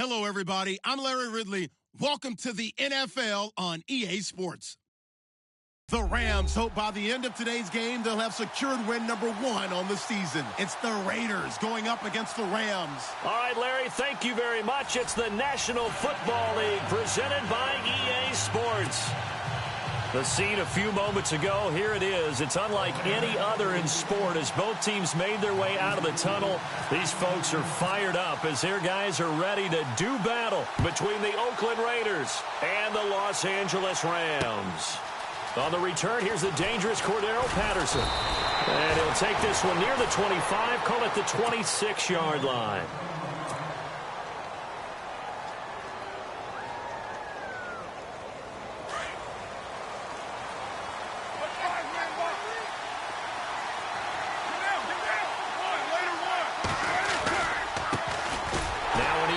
Hello, everybody. I'm Larry Ridley. Welcome to the NFL on EA Sports. The Rams hope by the end of today's game they'll have secured win number 1 on the season. It's the Raiders going up against the Rams. All right, Larry, thank you very much. It's the National Football League presented by EA Sports. The scene a few moments ago, here it is. It's unlike any other in sport as both teams made their way out of the tunnel. These folks are fired up as their guys are ready to do battle between the Oakland Raiders and the Los Angeles Rams. On the return, here's the dangerous Cordero Patterson. And he'll take this one near the 25, call it the 26-yard line.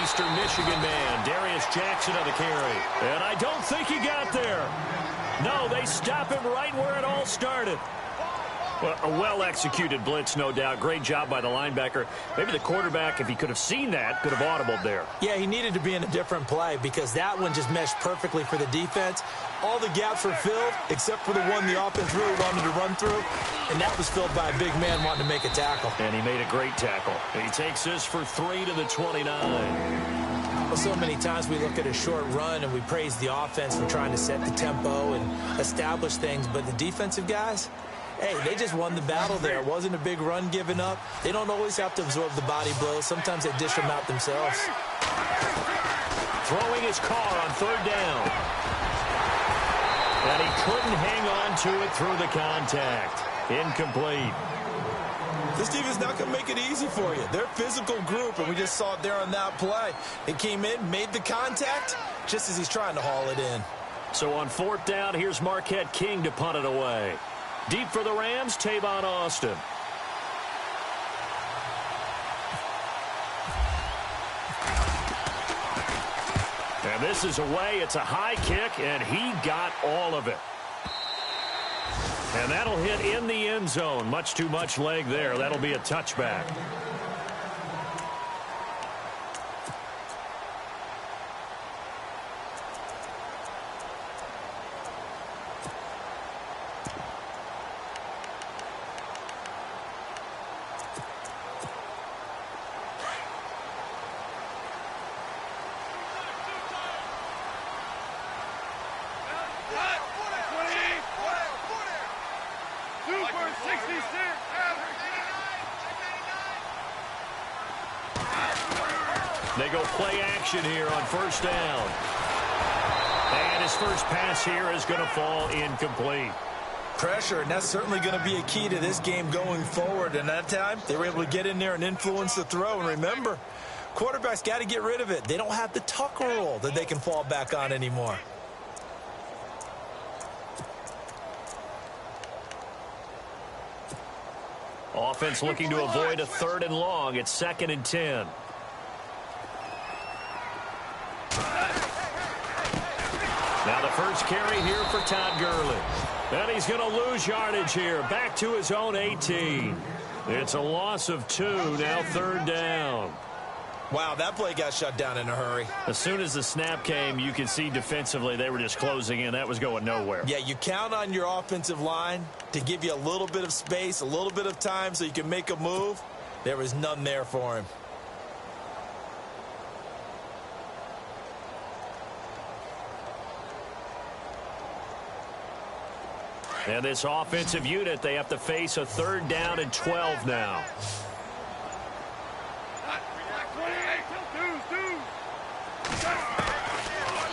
Eastern Michigan man, Darius Jackson on the carry. And I don't think he got there. No, they stop him right where it all started. Well, a well-executed blitz, no doubt. Great job by the linebacker. Maybe the quarterback, if he could have seen that, could have audibled there. Yeah, he needed to be in a different play because that one just meshed perfectly for the defense. All the gaps were filled except for the one the offense really wanted to run through, and that was filled by a big man wanting to make a tackle. And he made a great tackle. He takes this for 3 to the 29. Well, so many times we look at a short run and we praise the offense for trying to set the tempo and establish things, but the defensive guys, hey, they just won the battle there. It wasn't a big run given up. They don't always have to absorb the body blows. Sometimes they dish them out themselves. Throwing his car on 3rd down. And he couldn't hang on to it through the contact. Incomplete. This team is not going to make it easy for you. They're a physical group, and we just saw it there on that play. It came in, made the contact, just as he's trying to haul it in. So on 4th down, here's Marquette King to punt it away. Deep for the Rams, Tavon Austin. And this is away. It's a high kick, and he got all of it. And that'll hit in the end zone. Much too much leg there. That'll be a touchback. They go play action here on 1st down. And his first pass here is going to fall incomplete. Pressure, and that's certainly going to be a key to this game going forward. And that time, they were able to get in there and influence the throw. And remember, quarterbacks got to get rid of it. They don't have the tuck rule that they can fall back on anymore. Offense looking to avoid a 3rd and long. It's 2nd and 10. Now the first carry here for Todd Gurley. And he's going to lose yardage here. Back to his own 18. It's a loss of 2. Now 3rd down. Wow, that play got shut down in a hurry. As soon as the snap came, you could see defensively they were just closing in. That was going nowhere. Yeah, you count on your offensive line to give you a little bit of space, a little bit of time so you can make a move. There was none there for him. And this offensive unit, they have to face a 3rd down and 12 now.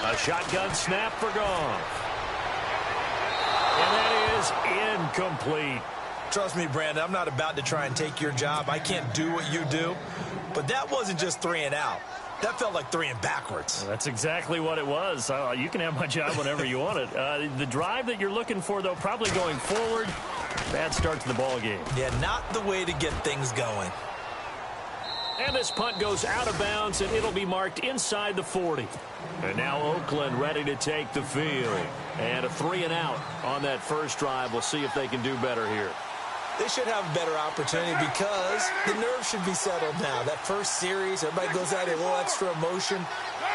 A shotgun snap for Goff. And that is incomplete. Trust me, Brandon, I'm not about to try and take your job. I can't do what you do. But that wasn't just 3 and out. That felt like 3 and backwards. That's exactly what it was. You can have my job whenever you want it. The drive that you're looking for, though, probably going forward. Bad start to the ball game. Yeah, not the way to get things going. And this punt goes out of bounds, and it'll be marked inside the 40. And now Oakland ready to take the field. And a 3 and out on that first drive. We'll see if they can do better here. They should have a better opportunity because the nerves should be settled now. That first series, everybody goes out a little extra emotion.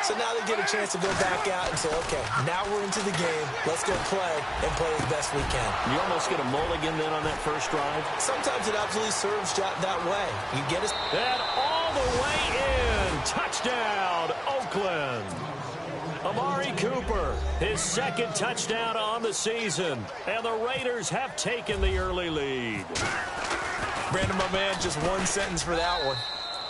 So now they get a chance to go back out and say, okay, now we're into the game. Let's go play and play as best we can. You almost get a mulligan then on that first drive? Sometimes it absolutely serves that way. You get it. And all the way in. Touchdown, Oakland. Amari Cooper, his second touchdown on the season. And the Raiders have taken the early lead. Brandon, my man, just one sentence for that one.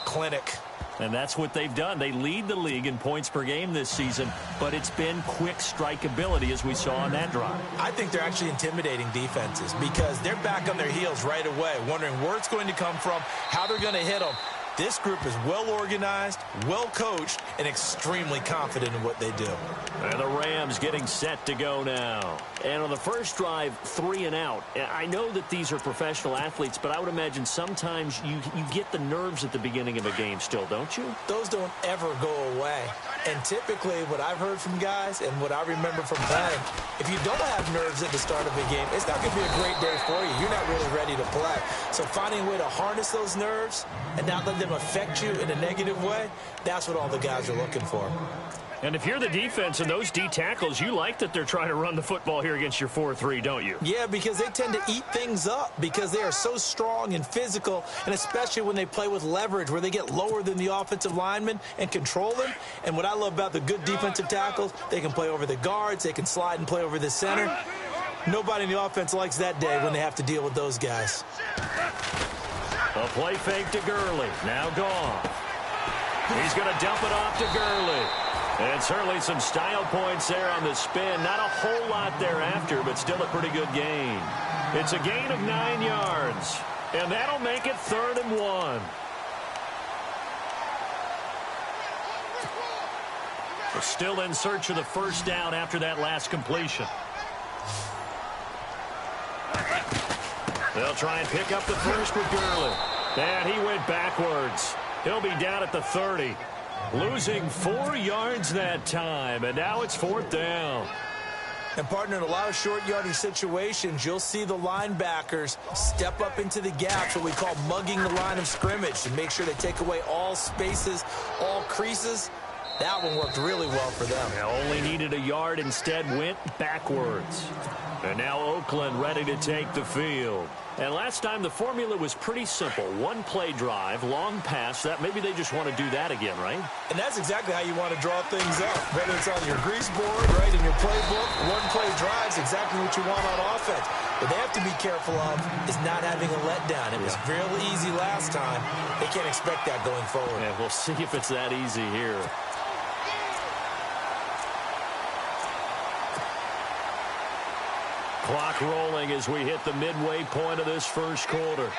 Clinic. And that's what they've done. They lead the league in points per game this season, but it's been quick strikeability as we saw on that drive. I think they're actually intimidating defenses because they're back on their heels right away, wondering where it's going to come from, how they're going to hit them. This group is well organized, well coached, and extremely confident in what they do. And the Rams getting set to go now. And on the first drive, 3 and out. I know that these are professional athletes, but I would imagine sometimes you get the nerves at the beginning of a game still, don't you? Those don't ever go away. And typically what I've heard from guys and what I remember from playing, if you don't have nerves at the start of a game, it's not going to be a great day for you. You're not really ready to play. So finding a way to harness those nerves and not let them affect you in a negative way, that's what all the guys are looking for. And if you're the defense and those D tackles, you like that they're trying to run the football here against your 4-3, don't you? Yeah, because they tend to eat things up because they are so strong and physical, and especially when they play with leverage where they get lower than the offensive linemen and control them. And what I love about the good defensive tackles, they can play over the guards, they can slide and play over the center. Nobody in the offense likes that day when they have to deal with those guys. A play fake to Gurley. Now gone. He's going to dump it off to Gurley. And certainly some style points there on the spin. Not a whole lot thereafter, but still a pretty good gain. It's a gain of 9 yards. And that'll make it 3rd and 1. We're still in search of the first down after that last completion. They'll try and pick up the first with Gurley. And he went backwards. He'll be down at the 30. Losing 4 yards that time, and now it's 4th down. And, partner, in a lot of short yardage situations, you'll see the linebackers step up into the gaps, what we call mugging the line of scrimmage, to make sure they take away all spaces, all creases. That one worked really well for them. They only needed a yard, instead went backwards. And now Oakland ready to take the field. And last time the formula was pretty simple. 1-play drive, long pass. That maybe they just want to do that again, right? And that's exactly how you want to draw things up. Whether it's on your grease board, right, in your playbook, 1-play drive is exactly what you want on offense. What they have to be careful of is not having a letdown. It was real easy last time. They can't expect that going forward. Yeah, we'll see if it's that easy here. Clock rolling as we hit the midway point of this first quarter.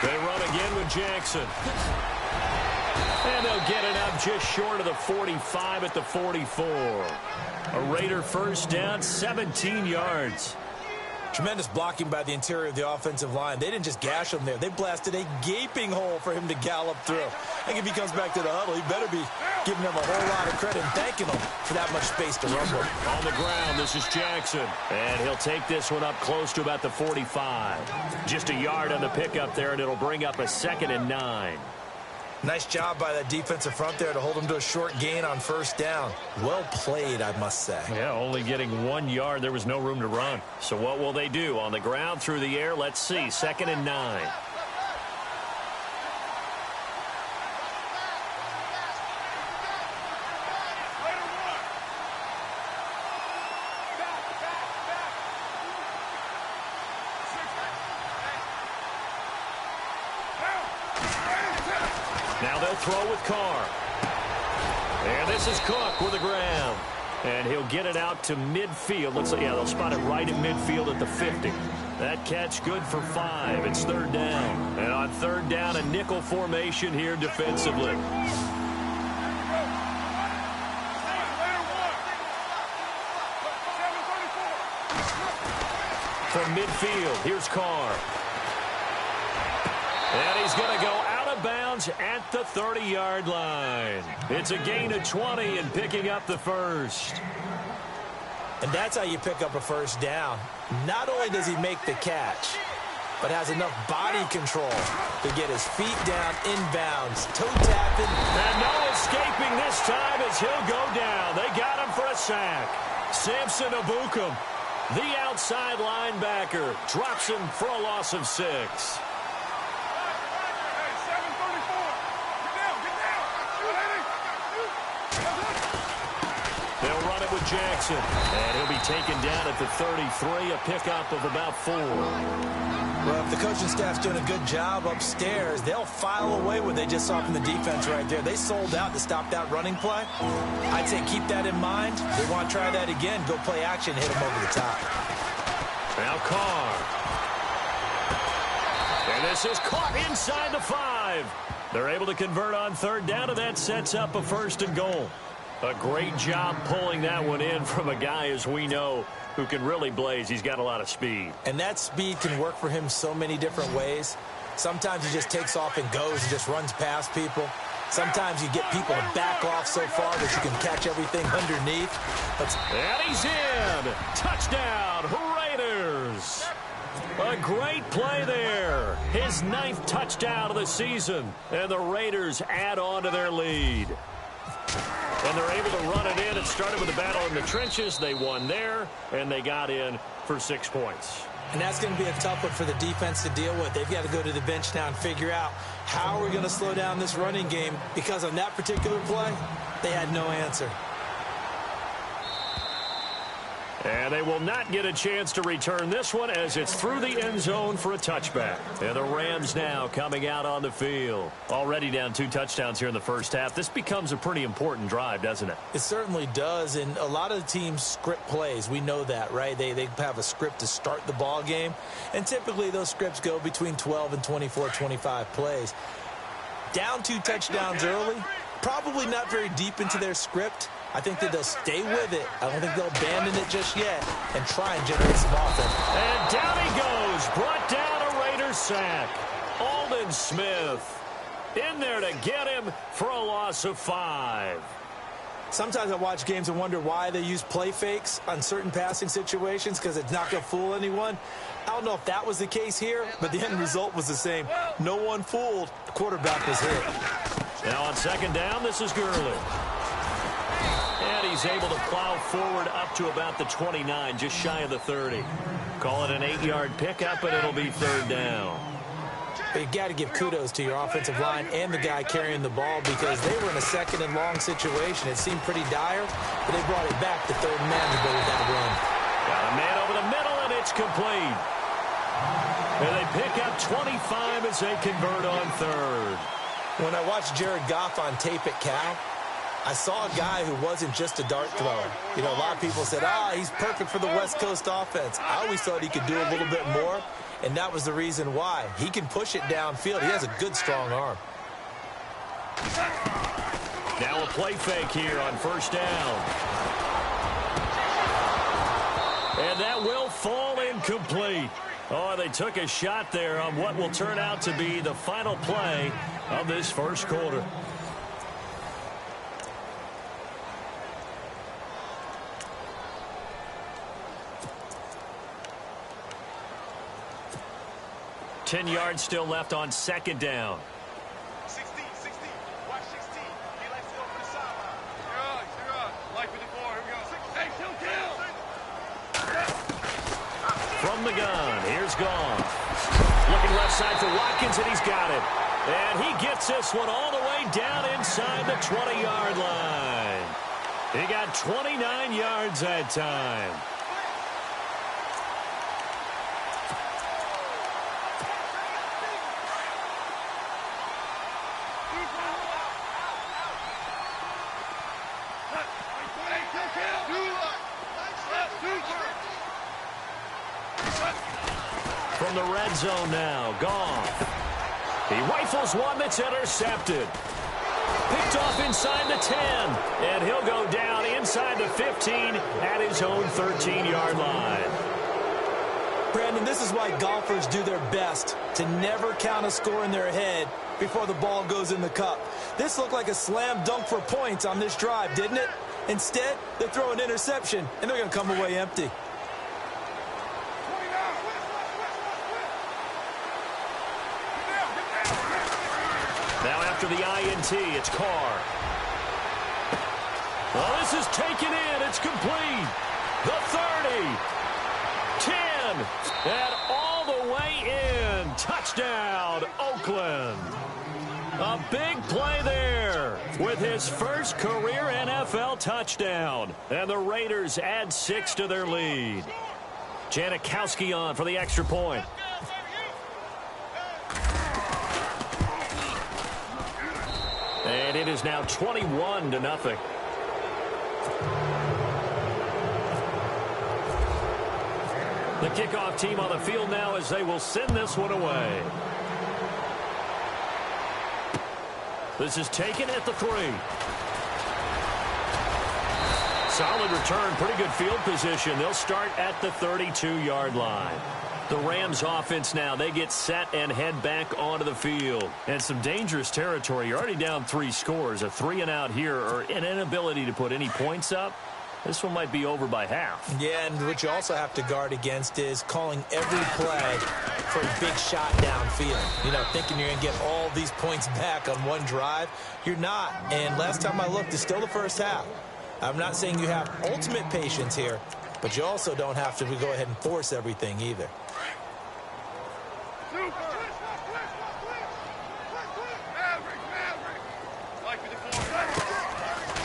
They run again with Jackson. And they'll get it up just short of the 45 at the 44. A Raider first down, 17 yards. Tremendous blocking by the interior of the offensive line. They didn't just gash him there. They blasted a gaping hole for him to gallop through. I think if he comes back to the huddle, he better be giving them a whole lot of credit and thanking them for that much space to rumble. On the ground, this is Jackson. And he'll take this one up close to about the 45. Just a yard on the pickup there, and it'll bring up a 2nd and 9. Nice job by that defensive front there to hold him to a short gain on first down. Well played, I must say. Yeah, only getting 1 yard. There was no room to run. So what will they do? On the ground, through the air, let's see. 2nd and 9. Now they'll throw with Carr. And this is Cook with the ground. And he'll get it out to midfield. Looks like, yeah, they'll spot it right at midfield at the 50. That catch good for 5. It's 3rd down. And on 3rd down, a nickel formation here defensively. From midfield, here's Carr. And he's going to go out of bounds at the 30-yard line. It's a gain of 20 and picking up the first. And that's how you pick up a first down. Not only does he make the catch, but has enough body control to get his feet down inbounds, toe tapping. And no escaping this time as he'll go down. They got him for a sack. Samson Abukum, the outside linebacker, drops him for a loss of 6. They'll run it with Jackson. And he'll be taken down at the 33, a pickup of about 4. Well, if the coaching staff's doing a good job upstairs, they'll file away what they just saw from the defense right there. They sold out to stop that running play. I'd say keep that in mind. They want to try that again. Go play action, hit them over the top. Now Carr. And this is caught inside the 5. They're able to convert on third down, and that sets up a 1st and goal. A great job pulling that one in from a guy, as we know, who can really blaze. He's got a lot of speed. And that speed can work for him so many different ways. Sometimes he just takes off and goes and just runs past people. Sometimes you get people to back off so far that you can catch everything underneath. And he's in. Touchdown, Raiders. A great play there. His 9th touchdown of the season. And the Raiders add on to their lead. And they're able to run it in. It started with a battle in the trenches. They won there, and they got in for 6 points. And that's going to be a tough one for the defense to deal with. They've got to go to the bench now and figure out how we're going to slow down this running game, because on that particular play, they had no answer. And they will not get a chance to return this one as it's through the end zone for a touchback. And the Rams now coming out on the field. Already down 2 touchdowns here in the first half. This becomes a pretty important drive, doesn't it? It certainly does. And a lot of the teams script plays. We know that, right? They have a script to start the ball game. And typically those scripts go between 12 and 24, 25 plays. Down 2 touchdowns early. Probably not very deep into their script. I think that they'll stay with it. I don't think they'll abandon it just yet and try and generate some offense. And down he goes. Brought down a Raiders sack. Aldon Smith in there to get him for a loss of 5. Sometimes I watch games and wonder why they use play fakes on certain passing situations, because it's not going to fool anyone. I don't know if that was the case here, but the end result was the same. No one fooled. The quarterback was hit. Now on second down, this is Gurley. And he's able to plow forward up to about the 29, just shy of the 30. Call it an 8-yard pickup, and it'll be third down. But you got to give kudos to your offensive line and the guy carrying the ball, because they were in a 2nd and long situation. It seemed pretty dire, but they brought it back to third and manageable with that run. Got a man over the middle, and it's complete. And they pick up 25 as they convert on third. When I watched Jared Goff on tape at Cal, I saw a guy who wasn't just a dart thrower. You know, a lot of people said, he's perfect for the West Coast offense. I always thought he could do a little bit more, and that was the reason why. He can push it downfield. He has a good, strong arm. Now a play fake here on first down. And that will fall incomplete. Oh, they took a shot there on what will turn out to be the final play of this first quarter. Ten yards still left on second down. 16. Watch 16. He likes to go for the sideline. You're up. Like with the ball. Here we go. Hey, kill. From the gun, here's Goff. Looking left side for Watkins, and he's got it. And he gets this one all the way down inside the 20-yard line. He got 29 yards that time. From the red zone now, Goff. He rifles one that's intercepted. Picked off inside the 10. And he'll go down inside the 15 at his own 13-yard line. Brandon, this is why golfers do their best to never count a score in their head before the ball goes in the cup. This looked like a slam dunk for points on this drive, didn't it? Instead, they throw an interception, and they're going to come away empty. Now after the INT, it's Carr. Well, this is taken in. It's complete. The 30. 10. And all the way in. Touchdown, Oakland. A big play there with his first career NFL touchdown. And the Raiders add 6 to their lead. Janikowski on for the extra point. And it is now 21-0. The kickoff team on the field now as they will send this one away. This is taken at the 3. Solid return, pretty good field position. They'll start at the 32-yard line. The Rams offense now, they get set and head back onto the field. And some dangerous territory. You're already down 3 scores. A 3-and-out here or an inability to put any points up. This one might be over by half. Yeah, and what you also have to guard against is calling every play for a big shot downfield. You know, thinking you're going to get all these points back on one drive. You're not. And last time I looked, it's still the first half. I'm not saying you have ultimate patience here, but you also don't have to go ahead and force everything either.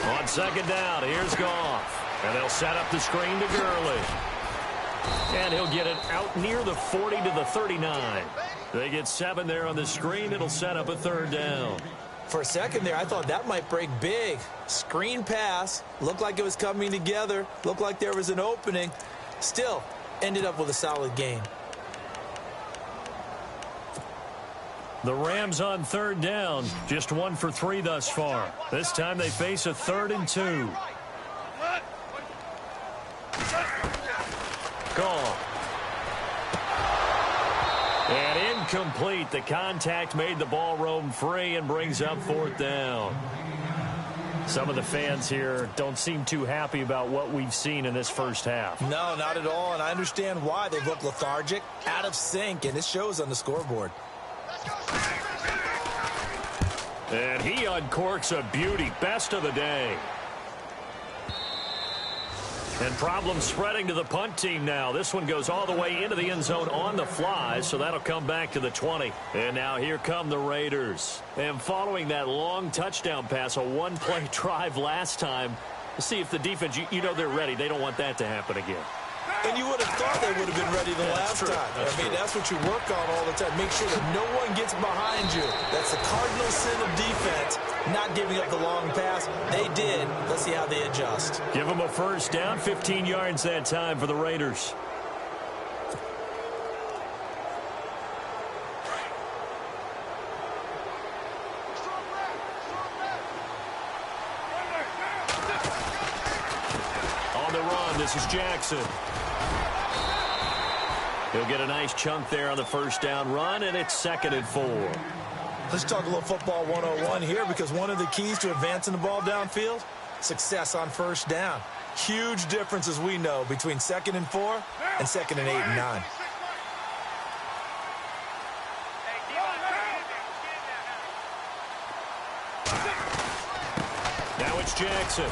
On second down, here's Goff. And they'll set up the screen to Gurley. And he'll get it out near the 40 to the 39. They get 7 there on the screen. It'll set up a 3rd down. For a second there, I thought that might break big. Screen pass. Looked like it was coming together. Looked like there was an opening. Still, ended up with a solid gain. The Rams on 3rd down. Just 1 for 3 thus far. This time they face a 3rd and 2. Call. And incomplete. The contact made the ball roam free and brings up 4th down. Some of the fans here don't seem too happy about what we've seen in this first half. No, not at all, and I understand why. They look lethargic, out of sync, and it shows on the scoreboard. And he uncorks a beauty. Best of the day. And problems spreading to the punt team now. This one goes all the way into the end zone on the fly, so that'll come back to the 20. And now here come the Raiders. And following that long touchdown pass, a one-play drive last time, to see if the defense, you know they're ready. They don't want that to happen again. And you would have thought they would have been ready the last time. That's what you work on all the time. Make sure that no one gets behind you. That's the cardinal sin of defense, not giving up the long pass. They did. Let's see how they adjust. Give them a 1st down, 15 yards that time for the Raiders. On the run, this is Jackson. He'll get a nice chunk there on the 1st down run, and it's 2nd and 4. Let's talk a little football 101 here, because one of the keys to advancing the ball downfield, success on 1st down. Huge difference, as we know, between 2nd and 4 and 2nd and 8 and 9. Now it's Jackson.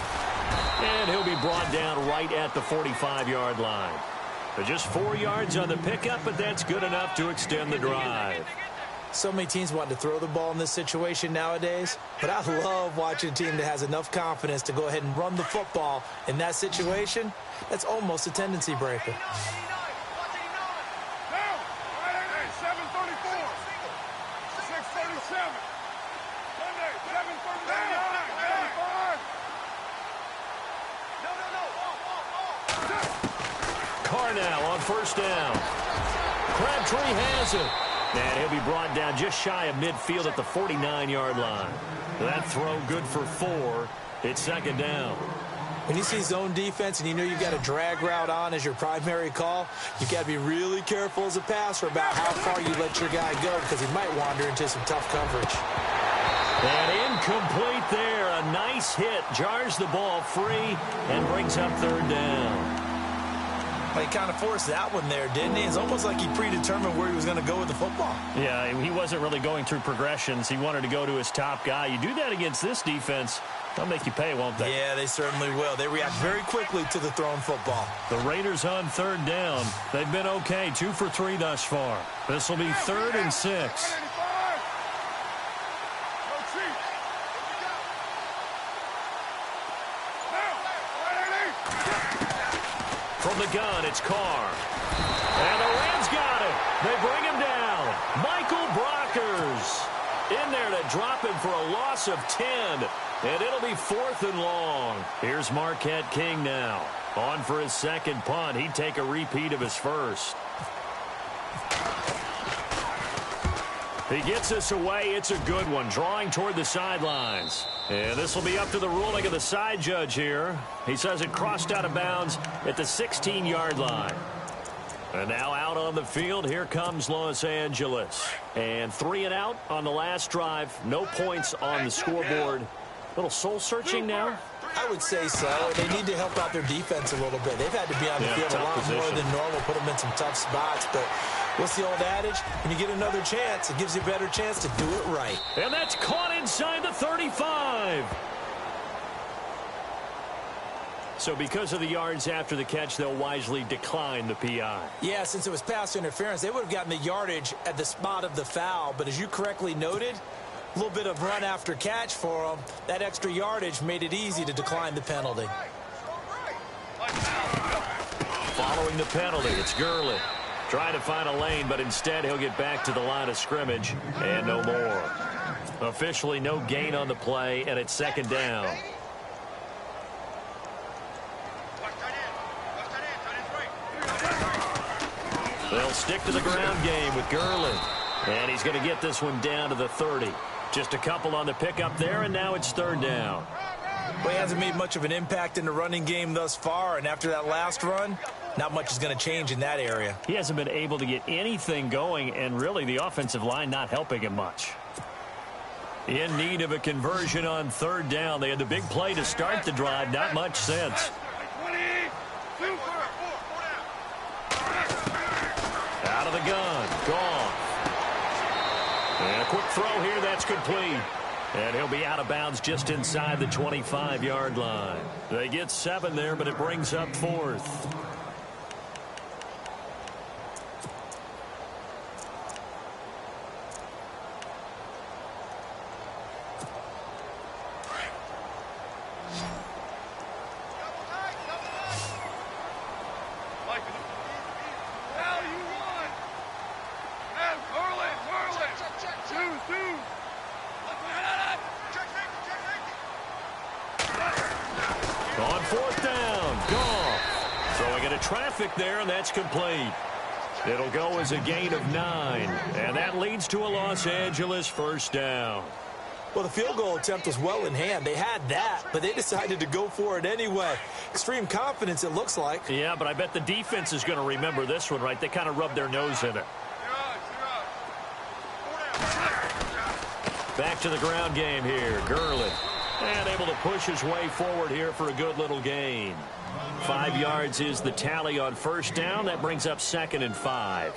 And he'll be brought down right at the 45-yard line. Just 4 yards on the pickup, but that's good enough to extend the drive. So many teams want to throw the ball in this situation nowadays, but I love watching a team that has enough confidence to go ahead and run the football in that situation. That's almost a tendency breaker. Carr now on 1st down. Crabtree has it. And he'll be brought down just shy of midfield at the 49-yard line. That throw good for 4. It's 2nd down. When you see zone defense and you know you've got a drag route on as your primary call, you've got to be really careful as a passer about how far you let your guy go because he might wander into some tough coverage. And incomplete there. A nice hit. Jars the ball free and brings up third down. Well, he kind of forced that one there, didn't he? It's almost like he predetermined where he was going to go with the football. Yeah, he wasn't really going through progressions. He wanted to go to his top guy. You do that against this defense, they'll make you pay, won't they? Yeah, they certainly will. They react very quickly to the thrown football. The Raiders on third down. They've been okay, 2 for 3 thus far. This will be 3rd and 6. From the gun, it's Carr. And the Rams got it. They bring him down. Michael Brockers in there to drop him for a loss of 10. And it'll be 4th and long. Here's Marquette King now. On for his second punt. He'd take a repeat of his first. He gets us away. It's a good one. Drawing toward the sidelines. And this will be up to the ruling of the side judge here. He says it crossed out of bounds at the 16-yard line. And now out on the field, here comes Los Angeles. And 3 and out on the last drive. No points on the scoreboard. Little soul-searching now. I would say so. They need to help out their defense a little bit. They've had to be on the field a lot more than normal, put them in some tough spots. But what's the old adage? When you get another chance, it gives you a better chance to do it right. And that's caught inside the 35. So because of the yards after the catch, they'll wisely decline the PI. Yeah, since it was pass interference, they would have gotten the yardage at the spot of the foul. But as you correctly noted, a little bit of run after catch for them. That extra yardage made it easy to decline the penalty. Following the penalty, it's Gurley. Trying to find a lane, but instead he'll get back to the line of scrimmage and no more. Officially no gain on the play, and it's 2nd down. They'll stick to the ground game with Gurley. And he's going to get this one down to the 30. Just a couple on the pickup there, and now it's 3rd down. Well, he hasn't made much of an impact in the running game thus far, and after that last run, not much is going to change in that area. He hasn't been able to get anything going, and really the offensive line not helping him much. In need of a conversion on 3rd down. They had the big play to start the drive, not much since. Out of the gun, gone. And a quick throw here, that's complete. And he'll be out of bounds just inside the 25-yard line. They get 7 there, but it brings up 4th. On 4th down, Goff throwing into traffic there, and that's complete. It'll go as a gain of 9, and that leads to a Los Angeles 1st down. Well, the field goal attempt was well in hand. They had that, but they decided to go for it anyway. Extreme confidence, it looks like. Yeah, but I bet the defense is going to remember this one, right? They kind of rubbed their nose in it. Back to the ground game here, Gurley. And able to push his way forward here for a good little gain. 5 yards is the tally on 1st down. That brings up 2nd and 5.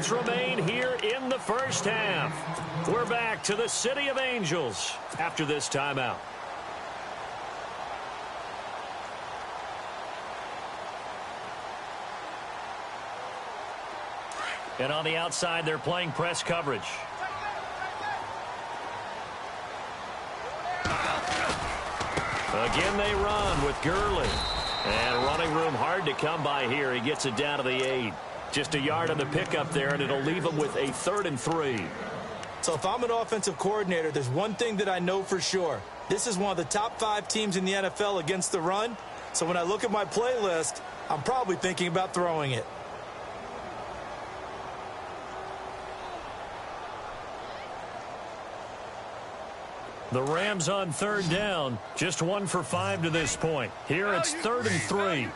Remain here in the 1st half. We're back to the City of Angels after this timeout. And on the outside, they're playing press coverage. Again, they run with Gurley. And running room hard to come by here. He gets it down to the 8. Just a yard on the pickup there, and it'll leave him with a 3rd and 3. So if I'm an offensive coordinator, there's one thing that I know for sure. This is one of the top 5 teams in the NFL against the run. So when I look at my playlist, I'm probably thinking about throwing it. The Rams on 3rd down. Just 1 for 5 to this point. Here it's 3rd and 3.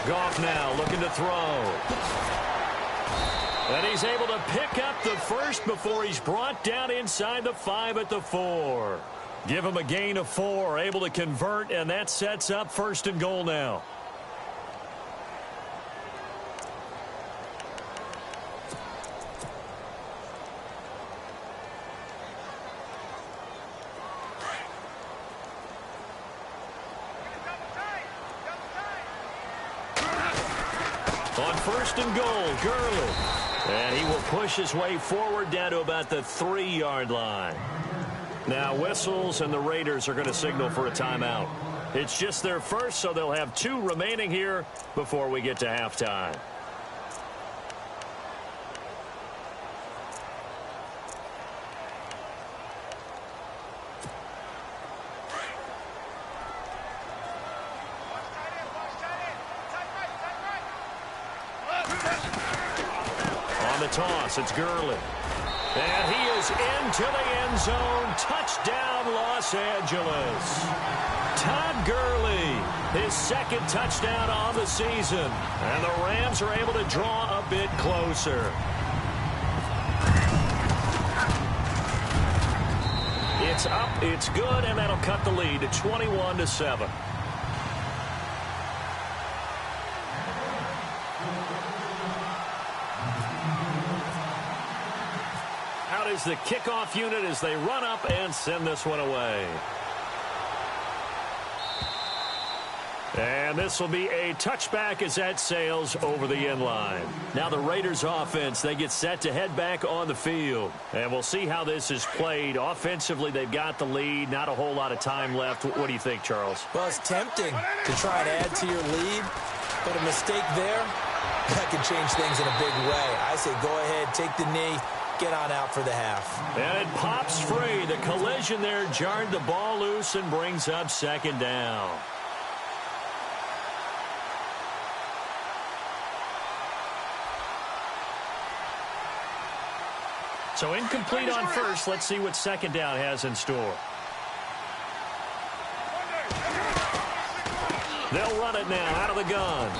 Goff now looking to throw. And he's able to pick up the first before he's brought down inside the 5 at the 4. Give him a gain of 4, able to convert, and that sets up 1st and goal now. On 1st and goal, Gurley. And he will push his way forward down to about the 3-yard line. Now whistles, and the Raiders are going to signal for a timeout. It's just their first, so they'll have 2 remaining here before we get to halftime. On the toss, it's Gurley. And he is into the end zone. Touchdown, Los Angeles. Todd Gurley, his 2nd touchdown on the season. And the Rams are able to draw a bit closer. It's up, it's good, and that'll cut the lead to 21-7. Is the kickoff unit as they run up and send this one away. And this will be a touchback as that sails over the end line. Now the Raiders offense, they get set to head back on the field. And we'll see how this is played. Offensively, they've got the lead. Not a whole lot of time left. What do you think, Charles? Well, it's tempting to try and add to your lead, but a mistake there, that can change things in a big way. I say go ahead, take the knee, get on out for the half. And it pops free. The collision there jarred the ball loose and brings up 2nd down. So incomplete on first. Let's see what 2nd down has in store. They'll run it now out of the gun.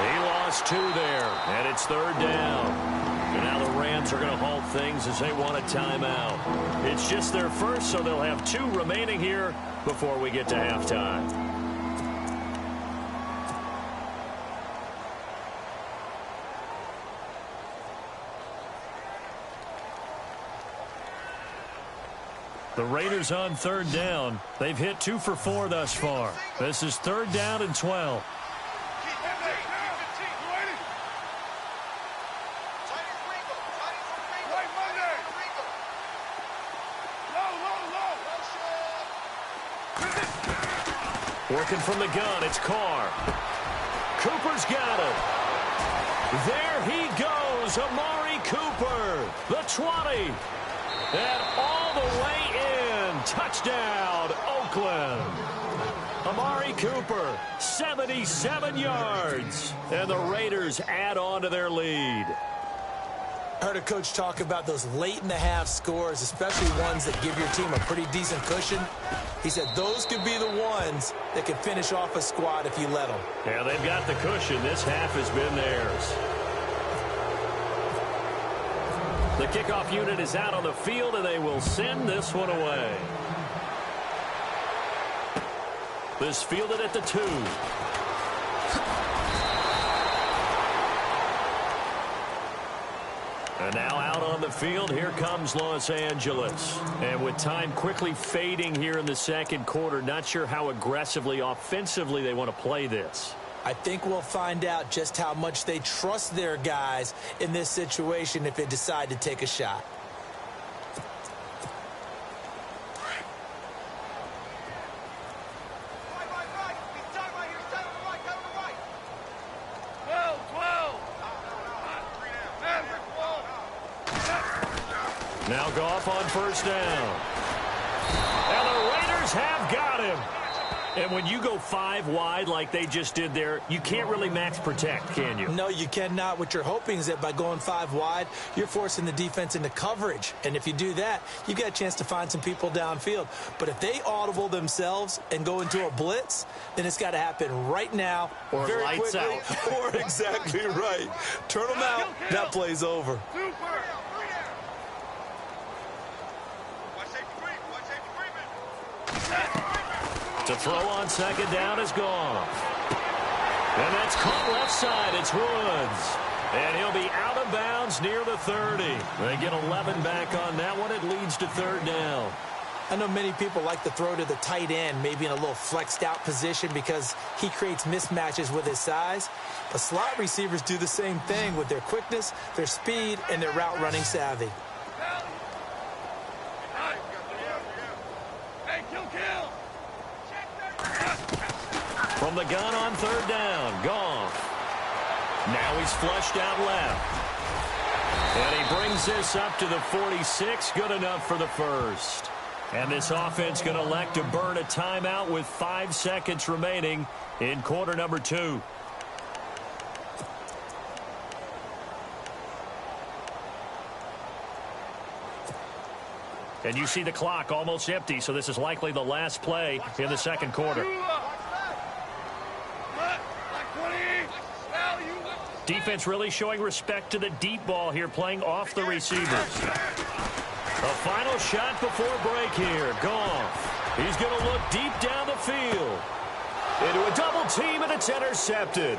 He lost 2 there, and it's 3rd down. And now the Rams are going to halt things as they want a timeout. It's just their first, so they'll have 2 remaining here before we get to halftime. The Raiders on 3rd down. They've hit 2 for 4 thus far. This is 3rd down and 12. Working from the gun, it's Carr. Cooper's got it. There he goes, Amari Cooper, the 20. And all the way in. Touchdown, Oakland. Amari Cooper, 77 yards. And the Raiders add on to their lead. I heard a coach talk about those late-in-the-half scores, especially ones that give your team a pretty decent cushion. He said those could be the ones that can finish off a squad if you let them. Yeah, they've got the cushion. This half has been theirs. The kickoff unit is out on the field, and they will send this one away. This fielded at the 2. And now out on the field, here comes Los Angeles. And with time quickly fading here in the 2nd quarter, not sure how aggressively, offensively they want to play this. I think we'll find out just how much they trust their guys in this situation if they decide to take a shot. Now Goff on first down. And the Raiders have got him. And when you go 5 wide like they just did there, you can't really max protect, can you? No, you cannot. What you're hoping is that by going 5 wide, you're forcing the defense into coverage. And if you do that, you've got a chance to find some people downfield. But if they audible themselves and go into a blitz, then it's got to happen right now, or very lights quickly, out. or exactly right. Turn them out, that play's over. To throw on second down is gone. And that's caught left side. It's Woods. And he'll be out of bounds near the 30. They get 11 back on that one. It leads to third down. I know many people like to throw to the tight end, maybe in a little flexed out position because he creates mismatches with his size. But slot receivers do the same thing with their quickness, their speed, and their route running savvy. From the gun on third down, Goff. Now he's flushed out left. And he brings this up to the 46, good enough for the first. And this offense going to elect to burn a timeout with 5 seconds remaining in quarter number 2. And you see the clock almost empty, so this is likely the last play in the second quarter. Defense really showing respect to the deep ball here, playing off the receivers. A final shot before break here. Goff. He's going to look deep down the field. Into a double team, and it's intercepted.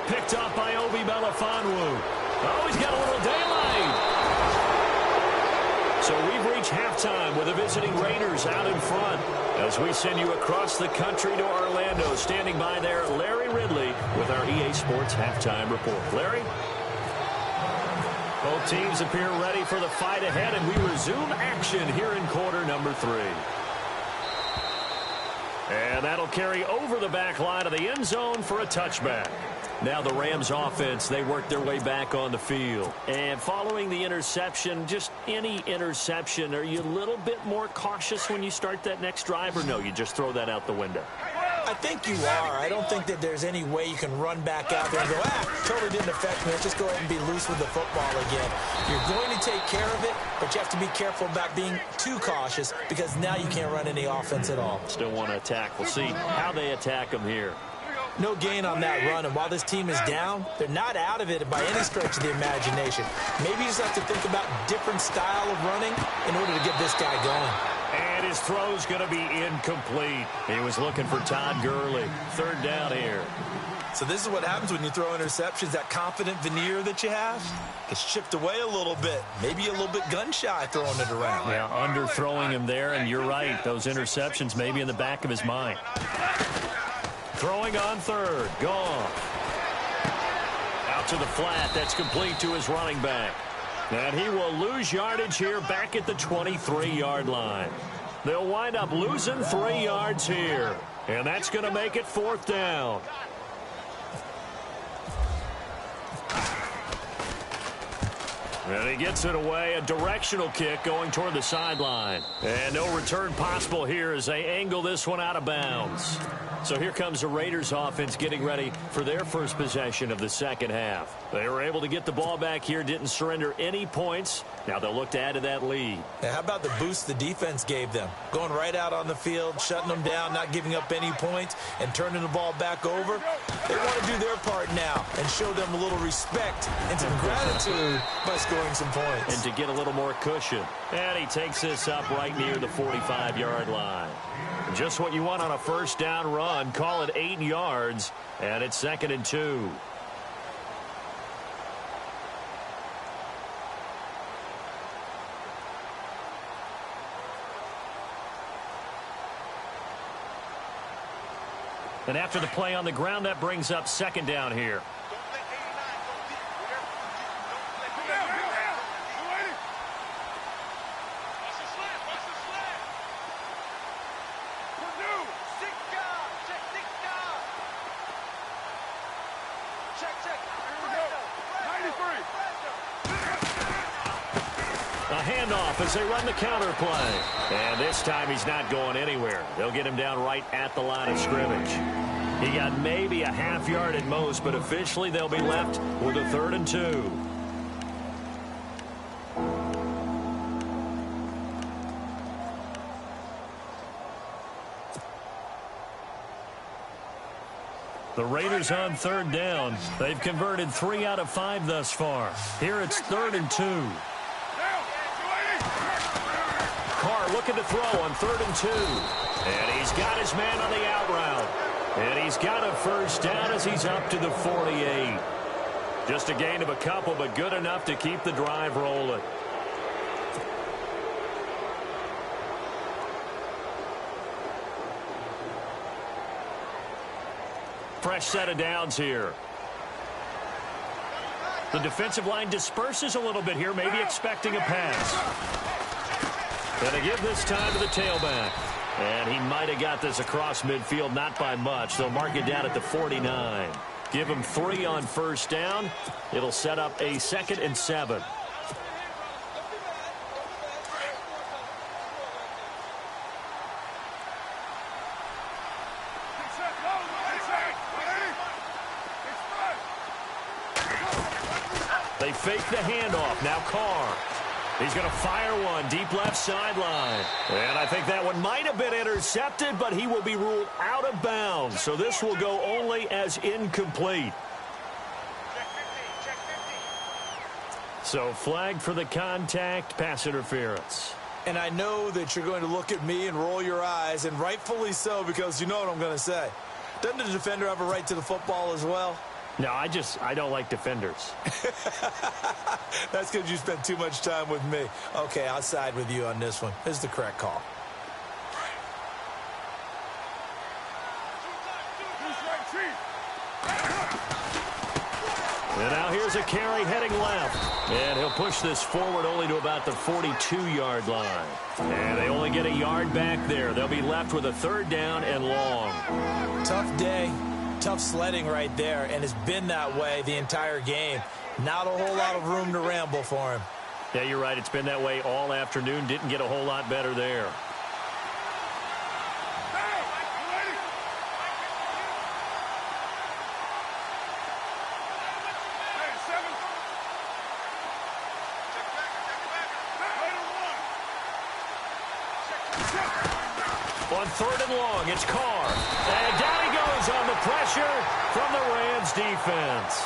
Picked up by Obi Melifonwu. Oh, he's got a little daylight. So we've reached halftime with the visiting Raiders out in front. As we send you across the country to Orlando, standing by there, Larry Ridley with our EA Sports Halftime Report. Larry? Both teams appear ready for the fight ahead, and we resume action here in quarter number 3. And that'll carry over the back line of the end zone for a touchback. Now the Rams offense, they work their way back on the field. And following the interception, just any interception, are you a little bit more cautious when you start that next drive, or no, you just throw that out the window? I think you are. I don't think that there's any way you can run back out there and go, totally didn't affect me. Let's just go ahead and be loose with the football again. You're going to take care of it, but you have to be careful about being too cautious because now you can't run any offense at all. Still want to attack. We'll see how they attack them here. No gain on that run, and while this team is down, they're not out of it by any stretch of the imagination. Maybe you just have to think about different style of running in order to get this guy going. And his throw's going to be incomplete. He was looking for Todd Gurley. Third down here. So this is what happens when you throw interceptions. That confident veneer that you have gets chipped away a little bit. Maybe a little bit gun-shy throwing it around. Yeah, underthrowing him there, and you're right. Those interceptions may be in the back of his mind. Throwing on third. Goff. Out to the flat. That's complete to his running back. And he will lose yardage here back at the 23-yard line. They'll wind up losing 3 yards here. And that's going to make it fourth down. And he gets it away. A directional kick going toward the sideline. And no return possible here as they angle this one out of bounds. So here comes the Raiders offense getting ready for their first possession of the second half. They were able to get the ball back here, didn't surrender any points. Now they'll look to add to that lead. Now, how about the boost the defense gave them? Going right out on the field, shutting them down, not giving up any points, and turning the ball back over. They want to do their part now and show them a little respect and some gratitude by scoring some points. And to get a little more cushion. And he takes this up right near the 45-yard line. Just what you want on a first down run. Call it 8 yards, and it's 2nd and 2. And after the play on the ground, that brings up 2nd down here. handoff as they run the counter play. And this time he's not going anywhere. They'll get him down right at the line of scrimmage. He got maybe a half yard at most, but officially they'll be left with a 3rd and 2. The Raiders on 3rd down. They've converted 3 out of 5 thus far. Here it's 3rd and 2. Carr looking to throw on 3rd and 2. And he's got his man on the out route. And he's got a 1st down as he's up to the 48. Just a gain of a couple, but good enough to keep the drive rolling. Fresh set of downs here. The defensive line disperses a little bit here, maybe expecting a pass. And they give this time to the tailback. And he might have got this across midfield, not by much. They'll mark it down at the 49. Give him 3 on 1st down. It'll set up a 2nd and 7. They fake the handoff. Now Carr. He's going to fire one deep left sideline. And I think that one might have been intercepted, but he will be ruled out of bounds. So this will go only as incomplete. So flag for the contact, pass interference. And I know that you're going to look at me and roll your eyes, and rightfully so, because you know what I'm going to say. Doesn't the defender have a right to the football as well? No, I don't like defenders. That's because you spent too much time with me. Okay, I'll side with you on this one. This is the correct call. And now here's a carry heading left. And he'll push this forward only to about the 42-yard line. And they only get a yard back there. They'll be left with a 3rd down and long. Tough day. Tough sledding right there, and it's been that way the entire game. Not a whole lot of room to ramble for him. Yeah, you're right. It's been that way all afternoon. Didn't get a whole lot better there. On 3rd and long, it's Carr. And down he goes on the pressure from the Rams defense.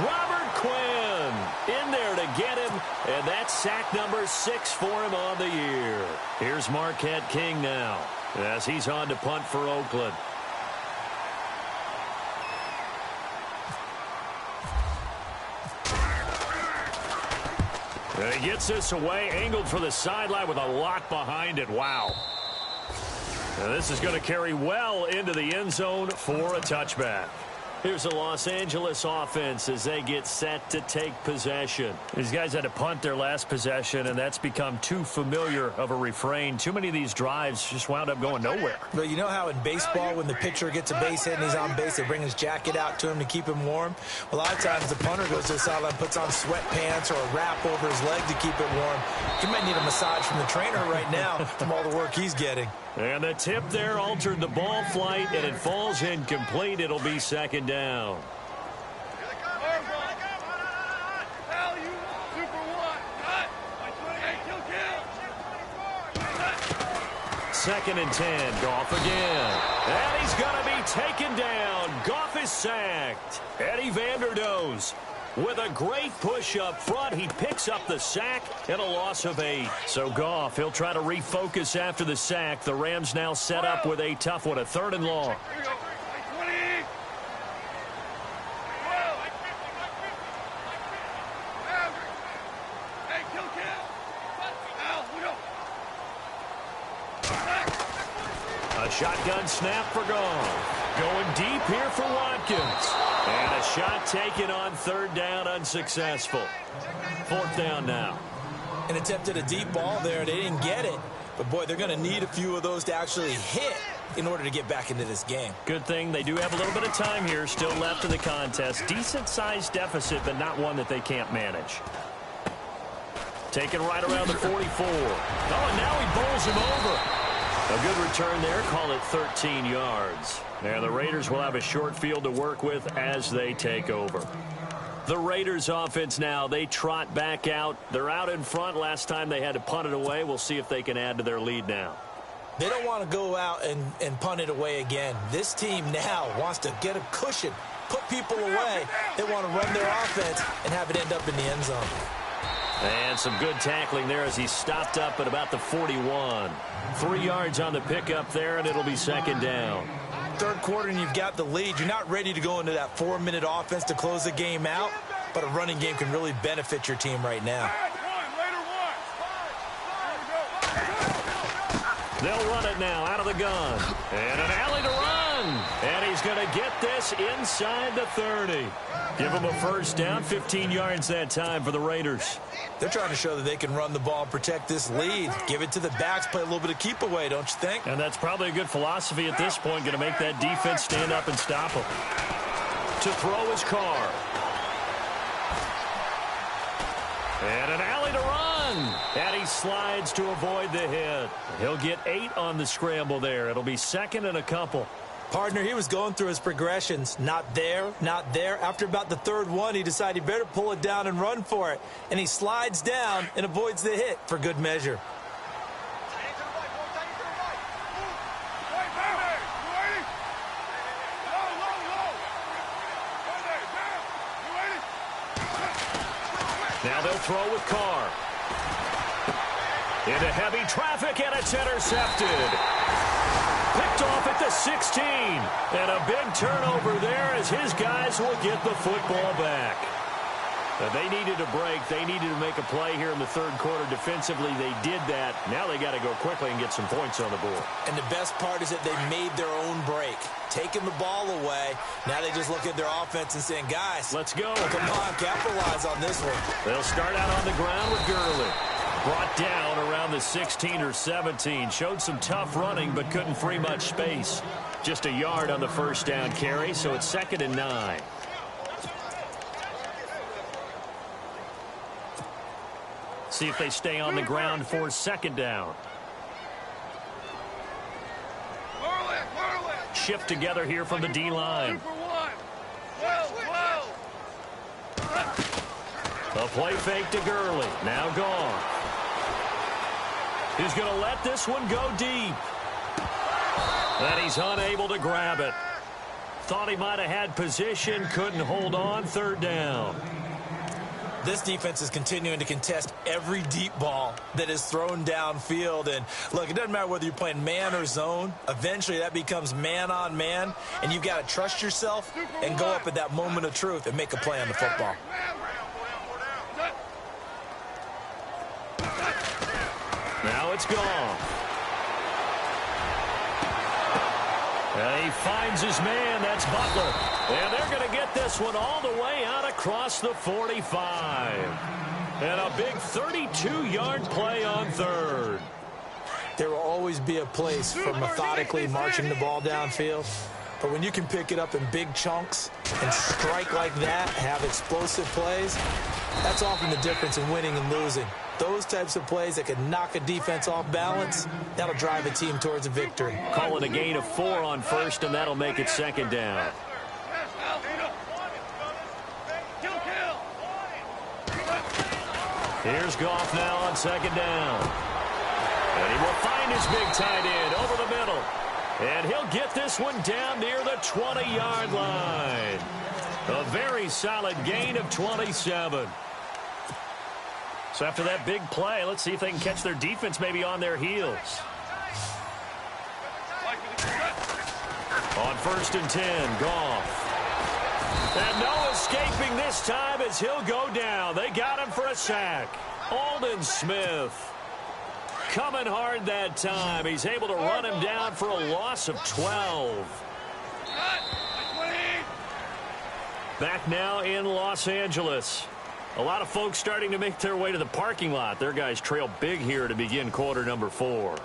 Robert Quinn in there to get him, and that's sack number 6 for him on the year. Here's Marquette King now as he's on to punt for Oakland. And he gets this away, angled for the sideline with a lot behind it. Wow. And this is going to carry well into the end zone for a touchback. Here's the Los Angeles offense as they get set to take possession. These guys had to punt their last possession, and that's become too familiar of a refrain. Too many of these drives just wound up going nowhere. But you know how in baseball, when the pitcher gets a base hit and he's on base, they bring his jacket out to him to keep him warm? Well, a lot of times the punter goes to the sideline, puts on sweatpants or a wrap over his leg to keep it warm. He might need a massage from the trainer right now from all the work he's getting. And the tip there altered the ball flight, and it falls incomplete. It'll be 2nd down. 2nd and 10. Goff again. And he's going to be taken down. Goff is sacked. Eddie Vanderdoes with a great push up front. He picks up the sack and a loss of 8. So Goff, he'll try to refocus after the sack. The Rams now set up with a tough one, a 3rd and long. A shotgun snap for Goff. Going deep here for Watkins. And a shot taken on 3rd down, unsuccessful. 4th down now. And attempted a deep ball there. They didn't get it. But, boy, they're going to need a few of those to actually hit in order to get back into this game. Good thing they do have a little bit of time here still left in the contest. Decent-sized deficit, but not one that they can't manage. Taken right around the 44. Oh, and now he bowls him over. A good return there. Call it 13 yards. And the Raiders will have a short field to work with as they take over. The Raiders offense now, they trot back out. They're out in front. Last time they had to punt it away. We'll see if they can add to their lead now. They don't want to go out and punt it away again. This team now wants to get a cushion, put people away. They want to run their offense and have it end up in the end zone. And some good tackling there as he stopped up at about the 41. 3 yards on the pickup there, and it'll be second down. Third quarter, and you've got the lead. You're not ready to go into that 4-minute offense to close the game out, but a running game can really benefit your team right now. They'll run it now out of the gun. And an alley to run. And he's going to get this inside the 30. Give him a first down, 15 yards that time for the Raiders. They're trying to show that they can run the ball and protect this lead. Give it to the backs, play a little bit of keep away, don't you think? And that's probably a good philosophy at this point, going to make that defense stand up and stop him. To throw his Carr. And an alley to run. And he slides to avoid the hit. He'll get 8 on the scramble there. It'll be second and a couple. Partner, he was going through his progressions. Not there, not there. After about the third one, he decided he better pull it down and run for it. And he slides down and avoids the hit for good measure. Now they'll throw with Carr. Into heavy traffic, and it's intercepted. Picked off at the 16. And a big turnover there as his guys will get the football back. They needed a break. They needed to make a play here in the third quarter defensively. They did that. Now they got to go quickly and get some points on the board. And the best part is that they made their own break. Taking the ball away. Now they just look at their offense and saying, guys, let's go. Come on, capitalize on this one. They'll start out on the ground with Gurley. Brought down around the 16 or 17. Showed some tough running, but couldn't free much space. Just a yard on the first down carry, so it's second and 9. See if they stay on the ground for second down. Shift together here from the D-line. A play fake to Gurley. Now gone. He's going to let this one go deep. And he's unable to grab it. Thought he might have had position. Couldn't hold on. Third down. This defense is continuing to contest every deep ball that is thrown downfield. And, look, it doesn't matter whether you're playing man or zone. Eventually, that becomes man-on-man, and you've got to trust yourself and go up at that moment of truth and make a play on the football. Now it's gone. And he finds his man. That's Butler. And they're going to get this one all the way out across the 45. And a big 32-yard play on third. There will always be a place for methodically marching the ball downfield. But when you can pick it up in big chunks and strike like that, have explosive plays, that's often the difference in winning and losing. Those types of plays that can knock a defense off balance, that'll drive a team towards a victory. Call it a gain of 4 on first, and that'll make it second down. Here's Goff now on second down. And he will find his big tight end over the middle. And he'll get this one down near the 20-yard line. A very solid gain of 27. So after that big play, let's see if they can catch their defense maybe on their heels. On first and 10, Goff. And no escaping this time as he'll go down. They got him for a sack. Aldon Smith coming hard that time. He's able to run him down for a loss of 12. Back now in Los Angeles. A lot of folks starting to make their way to the parking lot. Their guys trail big here to begin quarter number 4.